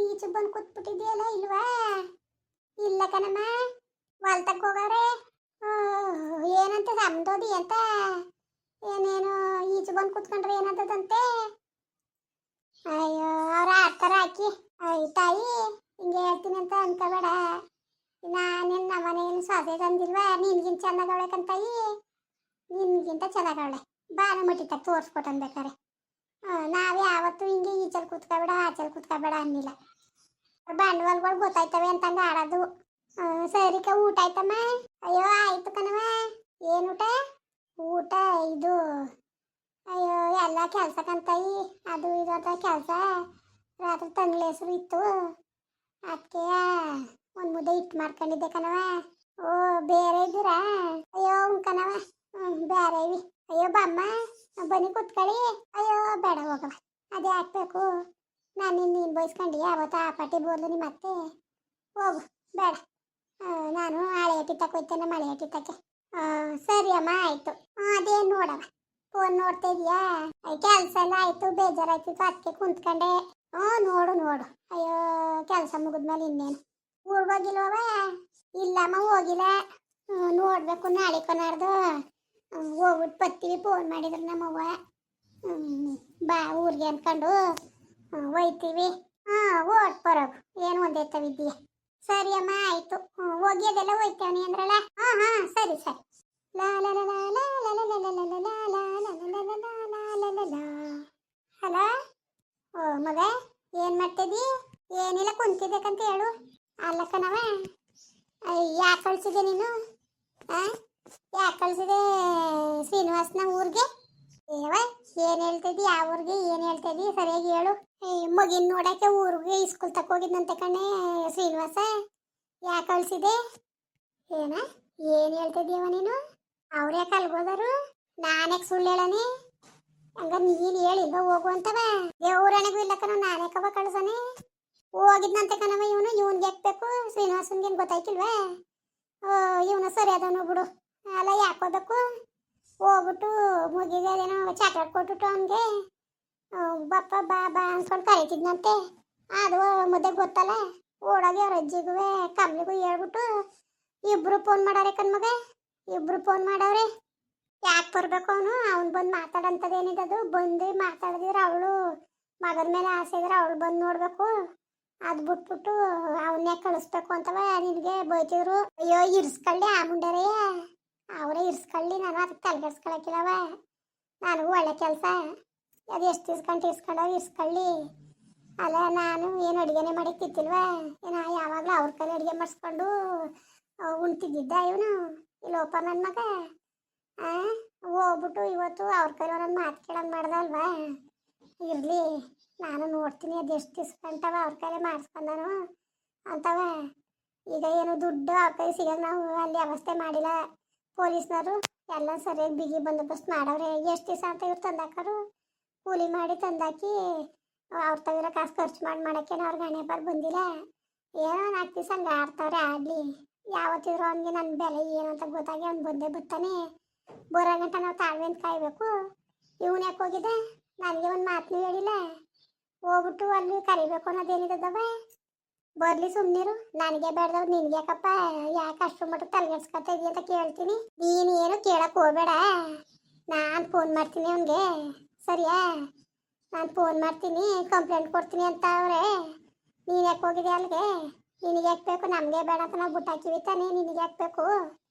ಈಚೆ ಬಂದು ಕೂತ್ಬಿಟ್ಟಿದ್ಯಲ್ಲ ಇಲ್ವಾ? ಇಲ್ಲ ಕಣಮ್ಮ, ಹೊಲ್ತಕ್ಕೆ ಹೋಗವ್ರೆ. ಏನಂತ ಸಮದೋದಿ ಅಂತ ಏನೇನು ಈಚೆ ಬಂದು ಕೂತ್ಕೊಂಡ್ರೆ ಏನಂತದಂತೆ. ಅಯ್ಯೋ ಅವ್ರ ಆಡ್ತಾರ ಹಾಕಿ. ಅಯ್ಯ ತಾಯಿ, ಹಿಂಗೆ ಹೇಳ್ತೀನಿ ಅಂತ ಅನ್ಕೋಬೇಡ. ನಾನೇನು ನಮ್ಮನೇನು ಸೊಸೆ ತಂದಿಲ್ವಾ? ನಿನ್ಗಿಂತ ಚೆನ್ನಾಗವಳೆ ಕಂತಾಯಿ, ನಿನ್ಗಿಂತ ಚೆನ್ನಾಗವಳೆ. ಬಾನ ಮಟ್ಟಿತ ತೋರಿಸ್ಕೊಟ್ಟನ್ ಬೇಕಾರೆ. ನಾವೇ ಯಾವತ್ತು ಹಿಂಗೆ ಈಚಲ್ ಕೂತ್ಕೋಬೇಡ ಆಚಲ್ ಕೂತ್ಕೋಬೇಡ ಅನ್ನಿಲ್ಲ. ಬಂಡವಾಳಗಳು ಗೊತ್ತಾಯ್ತವೆ ಅಂತಂದು ಆಡೋದು. ಸರಿಕ ಊಟ ಆಯ್ತಮ್ಮ? ಅಯ್ಯೋ ಆಯ್ತು ಕಣವ. ಏನು ಊಟ? ಊಟ ಇದು, ಅಯ್ಯೋ ಎಲ್ಲ ಕೆಲಸ ಕಂತಾಯಿ, ಅದು ಇದು ಅಂತ ಕೆಲಸ. ರಾತ್ರಿ ತಂಗ್ಳ ಹೆಸರು ಇತ್ತು, ಅದಕ್ಕೆ ಒಂದು ಮುದ್ದೆ ಹಿಟ್ಟು ಮಾಡ್ಕೊಂಡಿದ್ದೆ ಕಣವ. ಓ ಬೇರೆ ಇದ್ದೀರಾ? ಅಯ್ಯೋ ಕಣವ, ಬೇರೆ ಇವಿ. ಅಯ್ಯೋ ಬಮ್ಮ ಬನ್ನಿ ಕೂತ್ಕೊಳ್ಳಿ. ಅಯ್ಯೋ ಬೇಡ ಹೋಗವ, ಅದೇ ಹಾಕ್ಬೇಕು. ನಾನು ನೀನು ಬಯಸ್ಕೊಂಡು ಅವತ್ತು ಆ ಪಾಟಿ ಬೋರ್ಲು ನಿಮ್ಮ ಮತ್ತೆ ಹೋಗು, ಬೇಡ. ನಾನು ಹಳೆ ಹಟ್ಟಿತ್ತಕ್ಕೆ ಹೋಯ್ತೇನೆ, ಮಳೆ ಹಟ್ಟಿತ್ತಕ್ಕೆ. ಸರಿ ಅಮ್ಮ ಆಯಿತು. ಅದೇನು ನೋಡವ, ಫೋನ್ ನೋಡ್ತಾ ಇದೀಯಾ? ಕೆಲಸ ಎಲ್ಲ ಆಯಿತು, ಬೇಜಾರಾಯ್ತಿತ್ತು, ಅದಕ್ಕೆ ಕುಂತ್ಕೊಂಡೆ. ನೋಡು ನೋಡು. ಅಯ್ಯೋ ಕೆಲಸ ಮುಗಿದ್ಮೇಲೆ ಇನ್ನೇನು ಊರಿಗೆ ಹೋಗಿಲ್ವವ? ಇಲ್ಲಮ್ಮ ಹೋಗಿಲ್ಲ. ನೋಡ್ಬೇಕು ನಾಳೆ ಕೊನಾರ್ದು ಹೋಗ್ಬಿಟ್ಟು ಬರ್ತೀವಿ. ಫೋನ್ ಮಾಡಿದ್ರು ನಮ್ಮವ್ವ, ಬಾ ಊರಿಗೆ ಅನ್ಕೊಂಡು ಹೋಯ್ತೀವಿ. ಓಟ್ ಬರೋದು ಏನು ಒಂದೇ ತವಿದ್ದೀಯ. ಸರಿ ಅಮ್ಮ ಆಯ್ತು. ಹೋಗಿ ಅದೆಲ್ಲ ಹೋಯ್ತೇವನಿ ಅಂದ್ರಲ್ಲ. ಸರಿ ಸರಿ. ಹಲೋ. ಮಗ ಏನ್ ಮಾಡ್ತಿದ್ದಿ? ಏನಿಲ್ಲ ಕುಂತಿದ್ದಕ್ಕಂತ ಹೇಳು. ಅಲ್ಲ ಕಣವ, ಯಾಕೆ ಕಳ್ಸಿದೆ ನೀನು? ಯಾಕೆ ಕಳ್ಸಿದೆ ಶ್ರೀನಿವಾಸನ ಊರಿಗೆ? ಏನ್ ಹೇಳ್ತಿದ್ದಿ? ಯಾವ ಊರಿಗೆ ಏನು ಹೇಳ್ತಿದ್ದಿ ಸರಿಯಾಗಿ ಹೇಳು. ಮಗಿನ ನೋಡಕ್ಕೆ ಊರಿಗೆ ಸ್ಕೂಲ್ ತಕ್ಕ ಹೋಗಿದ್ನಂತೆ ಕಣೆ ಶ್ರೀನಿವಾಸ. ಯಾಕೆ ಕಳ್ಸಿದೆ? ಏನ್ ಹೇಳ್ತಿದ್ದೀವ ನೀನು? ಅವ್ರೇ ಕಲ್ಗೋದರು, ನಾನ್ಯಾಕೆ ಸುಳ್ಳು ಹೇಳನೆ? ಹಂಗ ನೀನ್ ಹೇಳಿಲ್ವ ಹೋಗು ಅಂತವ? ದೇವ್ರಣೆಗೂ ಇಲ್ಲ ಕಣ, ನಾನೇ ಕವ ಕಳ್ಸನೆ. ಹೋಗಿದ್ನಂತೆ ಕಣವ ಇವನು. ಇವನ್ಗೆ ಹಾಕ್ಬೇಕು, ಶ್ರೀನಿವಾಸನ್ಗೇನು ಗೊತ್ತಾಯ್ತಿಲ್ವಾ? ಇವನು ಸರಿ ಅದನು ಬಿಡು. ಅಲ್ಲ ಯಾಕೋದಕ್ಕೂ ಹೋಗ್ಬಿಟ್ಟು ಮುಗಿಗೆ ಅದೇನೋ ಚಾಕ್ಲೇಟ್ ಕೊಟ್ಬಿಟ್ಟು ಅವನಿಗೆ ಬಪ್ಪ ಬಾ ಬಾ ಅನ್ಕೊಂಡು ಕರೀತಿದ್ನಂತೆ. ಅದು ಮುದ್ದೆ ಗೊತ್ತಲ್ಲ, ಓಡೋಗಿ ಅವ್ರ ಅಜ್ಜಿಗೂ ಕಮ್ಲಿಗೂ ಹೇಳ್ಬಿಟ್ಟು ಇಬ್ರು ಫೋನ್ ಮಾಡಾರೆ ಕಣ್ಮಗ. ಇಬ್ರು ಫೋನ್ ಮಾಡವ್ರೆ. ಯಾಕೆ ಬರ್ಬೇಕು ಅವ್ನು ಬಂದು ಮಾತಾಡಂಥದ್ದೇನಿದದು? ಬಂದು ಮಾತಾಡಿದ್ರೆ ಅವಳು ಮಗನ ಮೇಲೆ ಆಸೆ ಇದ್ರೆ ಅವಳು ಬಂದು ನೋಡ್ಬೇಕು. ಅದು ಬಿಟ್ಬಿಟ್ಟು ಅವನ್ನೇ ಕಳಿಸ್ಬೇಕು ಅಂತವ ನಿನಗೆ ಬೈತಿದ್ರು. ಅಯ್ಯೋ ಇರ್ಸ್ಕೊಳ್ಳಿ ಆ ಮುಂಡರೇ, ಅವರೇ ಇರ್ಸ್ಕೊಳ್ಳಿ, ನಾನು ಅದಕ್ಕೆ ತಲೆಗೆಡ್ಸ್ಕೊಳಕ್ಕಿಲ್ಲವ. ನನಗೂ ಒಳ್ಳೆ ಕೆಲಸ, ಅದು ಎಷ್ಟು ಇಸ್ಕೊಂಡವ್ರು ಇರ್ಸ್ಕೊಳ್ಳಿ. ಅಲ್ಲ ನಾನು ಏನು ಅಡುಗೆನೇ ಮಾಡಿ ತಿತ್ತಿಲ್ವಾ? ಏನೋ ಯಾವಾಗಲೂ ಅವ್ರ ಕೈಲಿ ಅಡುಗೆ ಮಾಡಿಸ್ಕೊಂಡು ಉಣ್ತಿದ್ದಿದ್ದ ಇವನು. ಇಲ್ಲಿ ಒಪ್ಪ ನನ್ನ ಮಗ ಹೋಗ್ಬಿಟ್ಟು ಇವತ್ತು ಅವ್ರ ಕೈಲಿ ನನ್ನ ಮಾತು ಕೇಳೋದು ಮಾಡ್ದಲ್ವಾ? ಇರಲಿ, ನಾನು ನೋಡ್ತೀನಿ ಅದು ಎಷ್ಟು ಇಸ್ಕೊಂಡವ ಅವ್ರ ಕೈಲೇ ಮಾಡಿಸ್ಕೊಂಡನು ಅಂತವ. ಈಗ ಏನು ದುಡ್ಡು ಅವ್ರ ಕೈ ಸಿಗೋದು ನಾವು ಅಲ್ಲಿ ವ್ಯವಸ್ಥೆ ಮಾಡಿಲ್ಲ. ಪೊಲೀಸ್ನವರು ಎಲ್ಲ ಸರಿಯಾಗಿ ಬಿಗಿ ಬಂದೋಬಸ್ತ್ ಮಾಡವ್ರೆ. ಎಷ್ಟು ದಿವಸ ಅಂತ ಇವ್ರು ತಂದಾಕರು ಕೂಲಿ ಮಾಡಿ ತಂದಾಕಿ ಅವ್ರ ತಗಿರೋ ಕಾಸು ಖರ್ಚು ಮಾಡೋಕ್ಕೇನು ಅವ್ರಿಗೆ ಹಣೆ ಬರ್ ಬಂದಿಲ್ಲ. ಏನೋ 4 ದಿವಸ ಹಂಗೆ ಆಡ್ತಾವ್ರೆ, ಆಡಲಿ. ಯಾವತ್ತಿದ್ರು ಅವನಿಗೆ ನನ್ನ ಬೆಲೆ ಏನು ಅಂತ ಗೊತ್ತಾಗಿ ಅವ್ನು ಬಂದೇ ಬರ್ತಾನೆ. ಬರೋ ಗಂಟ ನಾವು ತಾಳ್ವೆ ಅಂತ ಕಾಯಬೇಕು. ಇವನು ಯಾಕೆ ಹೋಗಿದ್ದೆ? ನನಗೆ ಒಂದು ಮಾತನ್ನು ಹೇಳಿಲ್ಲ. ಹೋಗ್ಬಿಟ್ಟು ಅಲ್ಲಿ ಕರಿಬೇಕು ಅನ್ನೋದೇನಿದ್ದವ? ಬರ್ಲಿ ಸುಮ್ಮನಿರು, ನನಗೆ ಬೇಡ್ದವ್ ನಿನ್ಗೆ ಯಾಕಪ್ಪ? ಯಾಕೆ ಅಷ್ಟು ಮಟ್ಟ ತಲೆಗೆಡ್ಸ್ಕೊತಾ ಇದೀಯ ಅಂತ ಕೇಳ್ತೀನಿ. ನೀನು ಏನು ಕೇಳಕ್ಕೆ ಹೋಗಬೇಡ, ನಾನು ಫೋನ್ ಮಾಡ್ತೀನಿ ಅವನಿಗೆ. ಸರಿಯಾ? ನಾನು ಫೋನ್ ಮಾಡ್ತೀನಿ, ಕಂಪ್ಲೇಂಟ್ ಕೊಡ್ತೀನಿ ಅಂತ ಅವ್ರೆ. ನೀನು ಯಾಕೆ ಹೋಗಿದ್ದೆ ಅಲ್ಲಿಗೆ? ನಿನಗೆ ಯಾಕೆ ಬೇಕು? ನಮಗೆ ಬೇಡ ಅಂತ ನಾವು ಬಿಟ್ಟು ಹಾಕಿವಿ ತಾನೆ, ನಿನಗೆ ಯಾಕೆ ಬೇಕು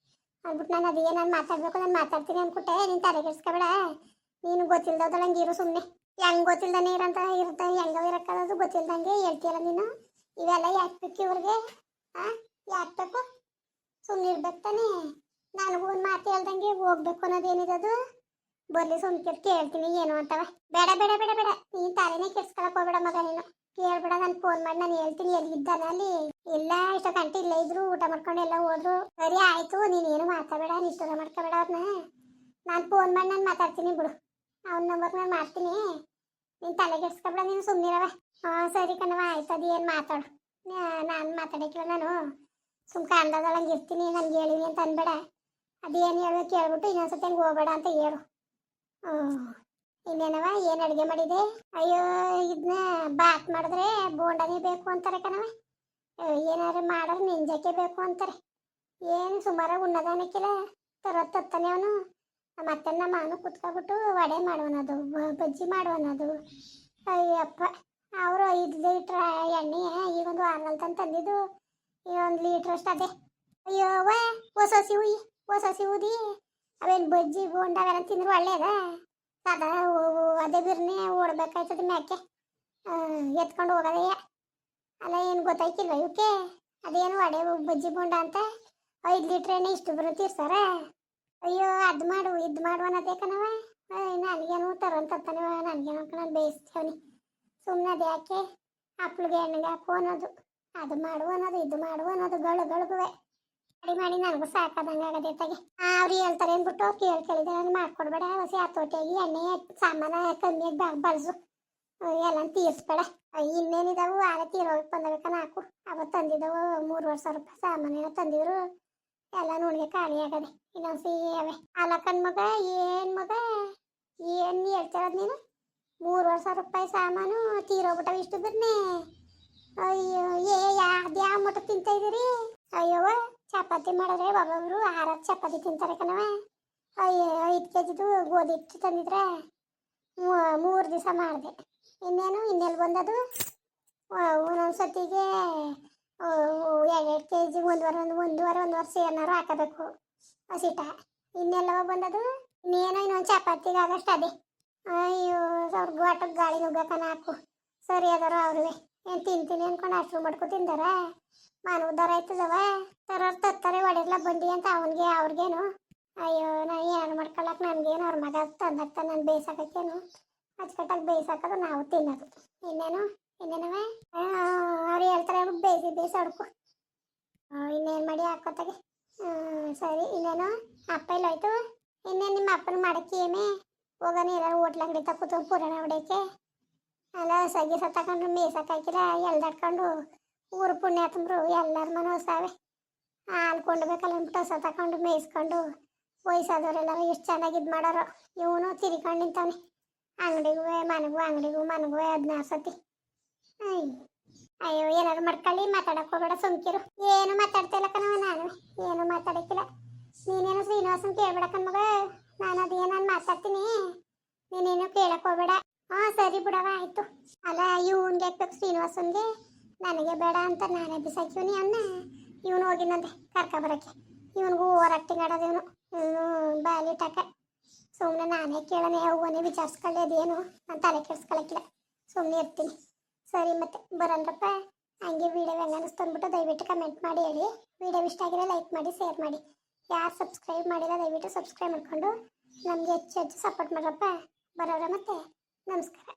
ಅಂದ್ಬಿಟ್ಟು ನಾನು ಅದೇ ನಾನು ಮಾತಾಡಬೇಕು, ನಾನು ಮಾತಾಡ್ತೀನಿ ಅಂದ್ಬಿಟ್ಟೆ. ನೀನು ತಲೆಗೆಡ್ಸ್ಕೊಬೇಡ. ನೀನು ಗೊತ್ತಿಲ್ದವ್ದಳಂಗೆ ಇರು ಸುಮ್ಮನೆ. ಹೆಂಗೆ ಗೊತ್ತಿಲ್ದಾನೆ ಇರಂತ ಇರುತ್ತೆ? ಹೆಂಗೋ ಇರೋಕ್ಕಾಗೋದು ಗೊತ್ತಿಲ್ದಂಗೆ ಹೇಳ್ತೀಯಲ್ಲ ನೀನು. ಇವೆಲ್ಲ ಯಾಕೆ ಬೇಕು ಇವ್ರಿಗೆ? ಯಾಕೆ ಬೇಕು? ಸುಮ್ಮನೆ ಇರ್ಬೇಕು ತಾನೆ. ನನಗೂ ಒಂದು ಮಾತು ಹೇಳ್ದಂಗೆ ಹೋಗ್ಬೇಕು ಅನ್ನೋದೇನಿದದು? ಬರ್ಲಿ ಸುಮ್ಕೆ ಕೇಳ್ತೀನಿ ಏನು ಅಂತವ. ಬೇಡ ಬೇಡ ಬೇಡ ಬೇಡ, ನೀನು ತಲೆನೇ ಕೆಡ್ಸ್ಕೊಳಕ್ ಹೋಗ್ಬೇಡ ಮಗ. ನೀನು ಕೇಳ್ಬೇಡ, ನಾನು ಫೋನ್ ಮಾಡಿ ನಾನು ಹೇಳ್ತೀನಿ ಎಲ್ಲಿದ್ದಾನೆ ಅಲ್ಲಿ. ಇಲ್ಲ ಇಷ್ಟ ಗಂಟೆ ಇಲ್ಲ ಇದ್ರು ಊಟ ಮಾಡ್ಕೊಂಡು ಎಲ್ಲ ಹೋದ್ರು. ಸರಿ ಆಯ್ತು, ನೀನೇನು ಮಾತಾಡಬೇಡ, ನಿಷ್ಠೂರ ಮಾಡ್ಕೋಬೇಡ ಅವ್ರನ್ನ. ನಾನು ಫೋನ್ ಮಾಡಿ ನಾನು ಮಾತಾಡ್ತೀನಿ ಬಿಡು. ಅವ್ನ ನಂಬರ್ ನಾನು ಮಾಡ್ತೀನಿ, ನೀನು ತಲೆಗೆಡ್ಸ್ಕೊಬೇಡ, ನೀನು ಸುಮ್ಮನಿರವ. ಸರಿ ಕಣವ ಆಯ್ತು. ಅದು ಏನು ಮಾತಾಡು, ನಾನು ಮಾತಾಡೋಕ್ಕಿಲ್ಲ. ನಾನು ಸುಮ್ಕ ಅಂದಾಜೊಳಗೆ ಇರ್ತೀನಿ, ನನಗೆ ಹೇಳಿನಿ ಅಂತ ಅನ್ಬೇಡ. ಅದೇನು ಹೇಳ್ಬೇಕು ಹೇಳ್ಬಿಟ್ಟು ಇನ್ನೊಂದ್ಸತಿ ಹಂಗೆ ಹೋಗ್ಬೇಡ ಅಂತ ಹೇಳು. ಇನ್ನೇನವ ಏನು ಅಡುಗೆ ಮಾಡಿದೆ? ಅಯ್ಯೋ ಇದನ್ನ ಬಾತ್ ಮಾಡಿದ್ರೆ ಬೋಂಡನೇ ಬೇಕು ಅಂತಾರೆ ಕಣವ. ಏನಾದ್ರು ಮಾಡಿದ್ರೆ ನಿಂಜಕ್ಕೆ ಬೇಕು ಅಂತಾರೆ. ಏನು ಸುಮಾರಾಗಿ ಉಣ್ಣದಾನಕ್ಕಿಲ್ಲ ತತ್ತಾನೆ ಅವನು. ಮತ್ತೆ ನಮ್ಮ ಮಾನು ಕುತ್ಕೊಬಿಟ್ಟು ವಡೆ ಮಾಡುವನದು, ಬಜ್ಜಿ ಮಾಡುವನದು. ಅಯ್ಯಪ್ಪ, ಅವರು 5 ಲೀಟ್ರ್ ಎಣ್ಣೆ ಈಗೊಂದು ವಾರದಲ್ಲಿ ತಂದಿದ್ದು, ಇನ್ನೊಂದು ಲೀಟ್ರ್ ಅಷ್ಟು ಅದೇ. ಅಯ್ಯೋ ಹೊಸ ಊದಿ ಅವೇನು ಬಜ್ಜಿ ಬೋಂಡ ಅವೆಲ್ಲ ತಿಂದ್ರೆ ಒಳ್ಳೇದ? ಸದಾ ಅದೇ ಬಿರ್ನೆ ಓಡ್ಬೇಕಾಯ್ತದೆ ಮ್ಯಾಕೆ ಎತ್ಕೊಂಡು ಹೋಗೋದೇ. ಅಲ್ಲ ಏನು ಗೊತ್ತಾಯ್ತಿಲ್ವ ಇವಕ್ಕೆ? ಅದೇನು ವಡೆ ಬಜ್ಜಿ ಬೋಂಡ ಅಂತ 5 ಲೀಟ್ರ್ ಎಣ್ಣೆ ಇಷ್ಟು ಬರೋ ತೀರ್ಸಾರ. ಅಯ್ಯೋ ಅದು ಮಾಡು ಇದು ಮಾಡು ಅನ್ನೋದೇ ಕಣವ. ನನಗೇನು ತತ್ತಾನೆ, ನನಗೇನು ನಾನು ಬೇಯಿಸ್ತೇವನಿ. ಸುಮ್ಮನೆ ಅದು ಯಾಕೆ ಹಪ್ಳಿಗೆ ಎಣ್ಣೆಗೆ ಹಾಕು ಅನ್ನೋದು, ಅದು ಮಾಡು ಅನ್ನೋದು, ಇದು ಮಾಡು ಅನ್ನೋದು ಗಳಿಗುವೆ ಮಾಡಿ ನನಗೂ ಸಾಕಾದಂಗೆ ಆಗದೆ ತಗೆ. ಅವ್ರು ಹೇಳ್ತಾರೆ ಅಂದ್ಬಿಟ್ಟು ಕೇಳಿದೆ ನಾನು ಮಾಡ್ಕೊಡ್ಬೇಡ. ಹೊಸ ಹತೋಟಿಯಾಗಿ ಎಣ್ಣೆ ಸಾಮಾನ ಕಮ್ಮಿಯಾಗಿ ಬಳಸು, ಎಲ್ಲ ತೀರಿಸ್ಬೇಡ. ಇನ್ನೇನಿದಾವು ಆಗ ತೀರೋಗಿ ಬಂದಬೇಕ ನಾಲ್ಕು. ಅವತ್ತು ತಂದಿದ್ದವು 3,000 ರೂಪಾಯಿ ಸಾಮಾನೇನೋ ತಂದಿದ್ರು, ಎಲ್ಲ ನೋಡಿಗೆ ಖಾಲಿ ಆಗದೆ. ಇನ್ನೊಂದು ಅವೆ ಅಲ್ಲ ಕಣ್ಮಗ. ಏನು ಹೇಳ್ತಿರೋದು ನೀನು? 3,000 ರೂಪಾಯಿ ಸಾಮಾನು ತೀರೋಗ್ಬಿಟ್ಟವ ಇಷ್ಟು ಬಿರ್ನೆ. ಅಯ್ಯೋ ಯಾವ ಮಟ್ಟ ತಿಂತ ಇದ್ದೀರಿ? ಅಯ್ಯೋ ಚಪಾತಿ ಮಾಡಿದ್ರೆ ಒಬ್ಬೊಬ್ರು 6 ಚಪಾತಿ ತಿಂತಾರೆ ಕಣವ. ಅಯ್ಯೋ 5 kgದು ಗೋಧಿ ಹಿಟ್ಟು ತಂದಿದ್ರೆ 3 ದಿವಸ ಮಾಡಿದೆ. ಇನ್ನೆಲ್ಲಿ ಬಂದದು? ಒಂದೊಂದು ಸತಿಗೆ 2 kg ಒಂದೂವರೆ ಸೇರ್ನಾರು ಹಾಕಬೇಕು ಹಸಿಟ. ಇನ್ನೆಲ್ಲವ ಬಂದದು? ಇನ್ನೊಂದು ಚಪಾತಿಗೆ ಆಗಷ್ಟು ಅದೇ. ಅಯ್ಯೋ ಅವ್ರಿಗೆ ಆಟಕ್ಕೆ ಗಾಳಿ ನುಗ್ಗಕನ ಹಾಕು. ಸರಿ ಅದಾರ ಅವ್ರಿಗೆ ಏನು ತಿಂತೀನಿ ಅನ್ಕೊಂಡು ಅಷ್ಟು ಮಡ್ಕೊ ತಿಂದಾರ. ಮಾನವದಾರ ಆಯ್ತದವ ತತ್ತಾರೆ ಒಡೆರ್ಲ ಬಂಡಿ ಅಂತ ಅವನಿಗೆ ಅವ್ರಿಗೇನು. ಅಯ್ಯೋ ನಾನು ಏನು ಮಾಡ್ಕೊಳಕ್ಕೆ ನನಗೇನು ಅವ್ರ ಮಗ ತಂದಾಗ್ತಾನೆ. ನಾನು ಬೇಯಿಸಾಕೇನು ಅಚ್ಚುಕಟ್ಟಾಗಿ ಬೇಯಿಸಾಕೋದು, ನಾವು ತಿನ್ನೋದು. ಇನ್ನೇನವ ಅವ್ರು ಹೇಳ್ತಾರೆ ಬೇಯಿಸಿ ಅಡ್ಕು. ಇನ್ನೇನು ಮಾಡಿ ಹಾಕೋತಾಗೆ. ಸರಿ ಇನ್ನೇನು ಅಪ್ಪ ಇಲ್ಲ ಹೋಯ್ತು? ಇನ್ನೇನು ನಿಮ್ಮ ಅಪ್ಪನ ಮಾಡಕ್ಕೆ ಏಮೇ ಹೋಗೋಣ ಎಲ್ಲರೂ ಹೋಟ್ಲ ಅಂಗಡಿ ತಕ್ಕೂತ್ಕೊಂಡು ಪುರಾಣ ಹೊಡೆಯೋಕ್ಕೆ. ಅಲ್ಲ ಸಗಿ ತಗೊಂಡು ಮೇಯ್ಸಕ್ಕಾಕಿಲ್ಲ, ಎಲ್ದಾಡ್ಕೊಂಡು ಊರು ಪುಣ್ಯಾತಂಬ್ರು ಎಲ್ಲರ ಮನೆ ಹೊಸಾವೆ. ಹಾಲು ಕೊಂಡ್ಬೇಕಲ್ಲ ಅಂದ್ಬಿಟ್ಟು ಹೊಸ ತಗೊಂಡು ಮೇಯಿಸ್ಕೊಂಡು ವಯಸ್ಸಾದವರೆಲ್ಲರೂ ಎಷ್ಟು ಚೆನ್ನಾಗಿ ಇದು ಮಾಡೋರು. ಇವನು ತಿರ್ಕೊಂಡು ನಿಂತವನೆ ಅಂಗಡಿಗೂ ಮನೆಗೂ 16 ಸತಿ. ಅಯ್ಯೋ ಏನಾದ್ರು ಮಾಡ್ಕೊಳ್ಳಿ, ಮಾತಾಡಕ್ಕೆ ಹೋಗ್ಬೇಡ, ಸುಮ್ಕಿರು. ಏನು ಮಾತಾಡ್ತಿಲ್ಲ ಕಣವ, ನಾನು ಏನು ಮಾತಾಡಕ್ಕಿಲ್ಲ. ನೀನೇನು ಶ್ರೀನಿವಾಸನ್ ಕೇಳ್ಬೇಡ ಕಣ್ಮಗ, ನಾನು ಅದೇನು ಮಾತಾಡ್ತೀನಿ, ನೀನೇನು ಕೇಳಕ್ಕೆ ಹೋಗ್ಬೇಡ. ಸರಿ ಬಿಡವ ಆಯ್ತು. ಅಲ್ಲ ಇವನ್ಗೆ ಹಾಕ್ಬೇಕು ಶ್ರೀನಿವಾಸನ್ಗೆ, ನನಗೆ ಬೇಡ ಅಂತ ನಾನೇ ಬಿಸಾಕಿವ್ನಿ ಅವನ್ನ. ಇವನು ಹೋಗಿನಂತೆ ಕರ್ಕೊಬರಕ್ಕೆ. ಇವನಿಗೂ ಓವರಾಕ್ಟಿಂಗ್ ಆಡೋದು ಇವನು ಬಾಲಿ ಟಕ. ಸುಮ್ಮನೆ ನಾನೇ ಕೇಳೋಣ ಹೋಗೋನೆ ವಿಚಾರಿಸ್ಕೊಳ್ಳಿ ಅದೇನು ನಾನು ತಲೆ ಕೆಡ್ಸ್ಕೊಳಕ್ಕಿಲ್ಲ, ಸುಮ್ಮನೆ ಇರ್ತೀನಿ. ಸರಿ ಮತ್ತೆ ಬರೋಣ್ರಪ್ಪ. ಹಂಗೆ ವಿಡಿಯೋ ಹೆಂಗೆ ಅನ್ನಿಸ್ತು ಅಂದ್ಬಿಟ್ಟು ದಯವಿಟ್ಟು ಕಮೆಂಟ್ ಮಾಡಿ ಹೇಳಿ. ವಿಡಿಯೋ ಇಷ್ಟ ಆಗಿದ್ರೆ ಲೈಕ್ ಮಾಡಿ, ಶೇರ್ ಮಾಡಿ. ಯಾರು ಸಬ್ಸ್ಕ್ರೈಬ್ ಮಾಡಿಲ್ಲ ದಯವಿಟ್ಟು ಸಬ್ಸ್ಕ್ರೈಬ್ ಮಾಡಿಕೊಂಡು ನಮಗೆ ಹೆಚ್ಚು ಸಪೋರ್ಟ್ ಮಾಡ್ರಪ್ಪ. ಬರೋರ ಮತ್ತೆ ನಮಸ್ಕಾರ.